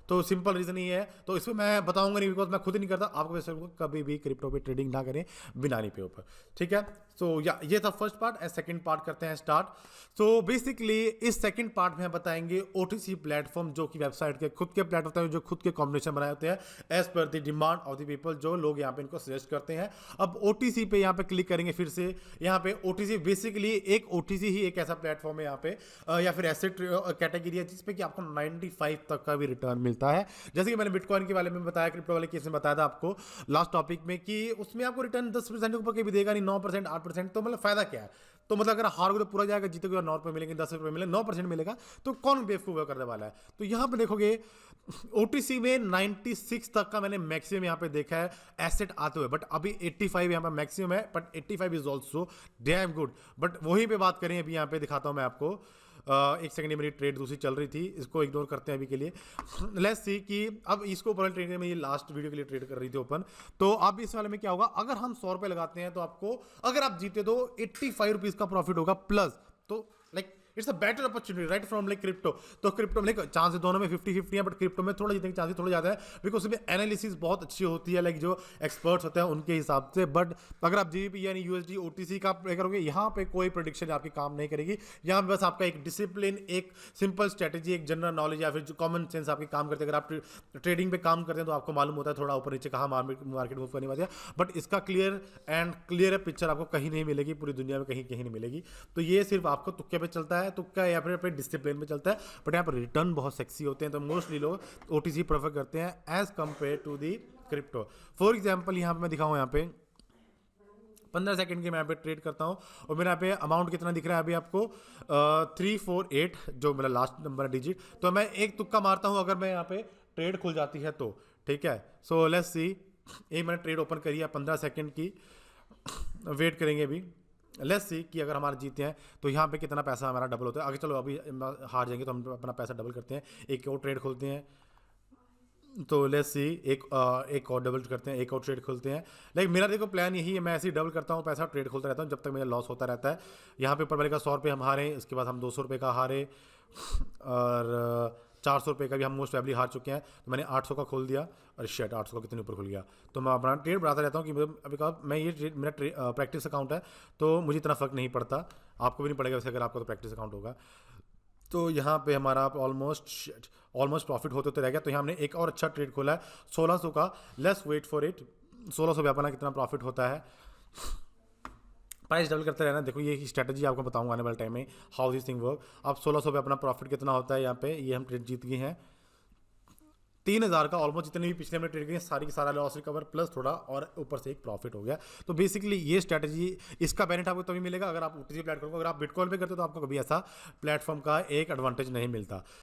तो simple reason ही है, तो इसमें मैं बताऊंगा नहीं बिकॉज मैं खुद ही नहीं करता, आपको वैसे कभी भी क्रिप्टो पे ट्रेडिंग ना करें बिना नहीं पे ऊपर, ठीक है। सो या ये था first part. And second part करते हैं स्टार्ट। सो बेसिकली इस सेकंड पार्ट में हम बताएंगे ओटीसी प्लेटफॉर्म, जो कि वेबसाइट के खुद के प्लेटफॉर्म होते हैं, जो खुद के कॉम्बिनेशन बनाए होते हैं as per the demand of the people, जो लोग यहाँ पे इनको सजेस्ट करते हैं। अब ओटीसी पे यहाँ पे क्लिक करेंगे, फिर से यहाँ पे ओटीसी बेसिकली एक ओटीसी ही एक ऐसा प्लेटफॉर्म है यहाँ पे या फिर एसेट कैटेगरी है जिसपे कि आपको 95 तक का भी रिटर्न मिलता है। जैसे कि मैंने बिटकॉइन के बारे में बताया, क्रिप्टो वाले केस में बताया था आपको लास्ट टॉपिक में कि उसमें आपको रिटर्न 10% के ऊपर कभी देगा नहीं, 9% 8%। तो मतलब फायदा क्या है? तो मतलब अगर हारोगे तो पूरा जाएगा, जीतोगे 9 रुपये मिलेंगे, 10 रुपये मिलेंगे, 9% मिलेगा, तो कौन बेवकूफ़ करने वाला है? तो यहाँ पे देखोगे ओटीसी में 96 तक का मैंने मैक्सिमम यहाँ पे देखा है एसेट आते हुए, बट अभी 85 यहाँ पे मैक्सिमम है, but 85 is also damn good. But वहीं पे बात करें, अभी यहाँ पे दिखाता हूँ मैं आपको। एक सेकंड, मेरी ट्रेड दूसरी चल रही थी, इसको इग्नोर करते हैं अभी के लिए। लेट्स सी कि अब इसको ओपन ट्रेड में, ये लास्ट वीडियो के लिए ट्रेड कर रही थी ओपन। तो अब इस वाले में क्या होगा, अगर हम 100 रुपये लगाते हैं तो आपको, अगर आप जीते तो 85 रुपीज़ का प्रॉफिट होगा प्लस। तो like it's a better opportunity right from like crypto. तो क्रिप्टो में चांसेस दोनों में 50-50 है, बट क्रिप्टो में थोड़ा जीतने के चांसेस थोड़े ज़्यादा है बिकॉज उसमें एनालिसिस बहुत अच्छी होती है, लाइक जो एक्सपर्ट्स होते हैं उनके हिसाब से। बट अगर आप जीबीपी यानी यूएसडी ओटीसी का प्ले करोगे, यहाँ पे कोई प्रेडिक्शन आपकी काम नहीं करेगी। यहाँ पे बस आपका एक डिसिप्लिन, एक सिंपल स्ट्रेटेजी, एक जनरल नॉलेज या फिर जो कॉमन सेंस आपकी काम करते हैं। अगर आप ट्रेडिंग पे काम करते हैं तो आपको मालूम होता है थोड़ा ऊपर नीचे कहाँ मार्केट मूव करने वाली है, बट इसका क्लियर पिक्चर आपको कहीं नहीं मिलेगी, पूरी दुनिया में कहीं कहीं नहीं मिलेगी। तो ये सिर्फ आपको तुक्के पे चलता है, तुक्का या फिर डिसिप्लिन में चलता है, बट यहाँ पर रिटर्न बहुत सेक्सी होते हैं। तो मोस्टली लोग ओटीसी प्रेफर करते हैं as compare to the crypto. For example यहाँ पे मैं दिखाऊं, यहाँ पे 15 सेकंड के मैं यहाँ पे ट्रेड करता हूँ और मेरा यहाँ पे अमाउंट कितना दिख रहा है अभी आपको 348, जो मेरा लास्ट नंबर है डिजिट। तो मैं एक तुक्का मारता हूँ, अगर मैं यहाँ पे ट्रेड खुल जाती है तो, ठीक है। सो लेट्स सी, ये मैंने ट्रेड ओपन करी है 15 सेकंड की, वेट करेंगे अभी। लेट्स सी कि अगर हमारे जीते हैं तो यहाँ पे कितना पैसा हमारा डबल होता है। अगर चलो अभी हार जाएंगे तो हम अपना पैसा डबल करते हैं, एक और ट्रेड खोलते हैं। तो लेट्स सी, एक और डबल करते हैं, एक और ट्रेड खोलते हैं। लाइक मेरा देखो प्लान यही है, मैं ऐसे ही डबल करता हूँ, पैसा ट्रेड खोलता रहता हूँ जब तक मेरा लॉस होता रहता है। यहाँ पे ऊपर वाले का 100 रुपये हम हारे, इसके बाद हम 200 रुपये का हारे और 400 रुपये का भी हम मोस्ट प्रोबेबली हार चुके हैं। तो मैंने 800 का खोल दिया और शेट 800 का कितने ऊपर खुल गया। तो मैं अपना ट्रेड बढ़ाता रहता हूँ कि अभी कहा मैं ये ट्रेड, मेरा प्रैक्टिस अकाउंट है तो मुझे इतना फ़र्क नहीं पड़ता, आपको भी नहीं पड़ेगा वैसे अगर आपका तो प्रैक्टिस अकाउंट होगा। तो यहाँ पे हमारा ऑलमोस्ट प्रॉफिट होते रह गया। तो यहाँ हमने एक और अच्छा ट्रेड खोला है 1600 का। लेट्स वेट फॉर इट, 1600 पे अपना कितना प्रॉफिट होता है। प्राइस डबल करते रहना। देखो ये स्ट्रेटजी आपको बताऊंगा आने वाले टाइम में, हाउ दिस थिंग वर्क। अब 1600 पे अपना प्रॉफिट कितना होता है, यहाँ पे ये हम ट्रेड जीत गए हैं 3000 का। ऑलमोस्ट जितने भी पिछले में ट्रेड किए सारी की सारा लॉस रिकवर प्लस थोड़ा और ऊपर से एक प्रॉफिट हो गया। तो बेसिकली ये स्ट्रेटजी, इसका बेनिफिट आपको तभी मिलेगा अगर आप ओटीसी प्लेटफॉर्म को, अगर आप बिटकॉइन पे करते हो तो आपको कभी ऐसा प्लेटफॉर्म का एक एडवांटेज नहीं मिलता।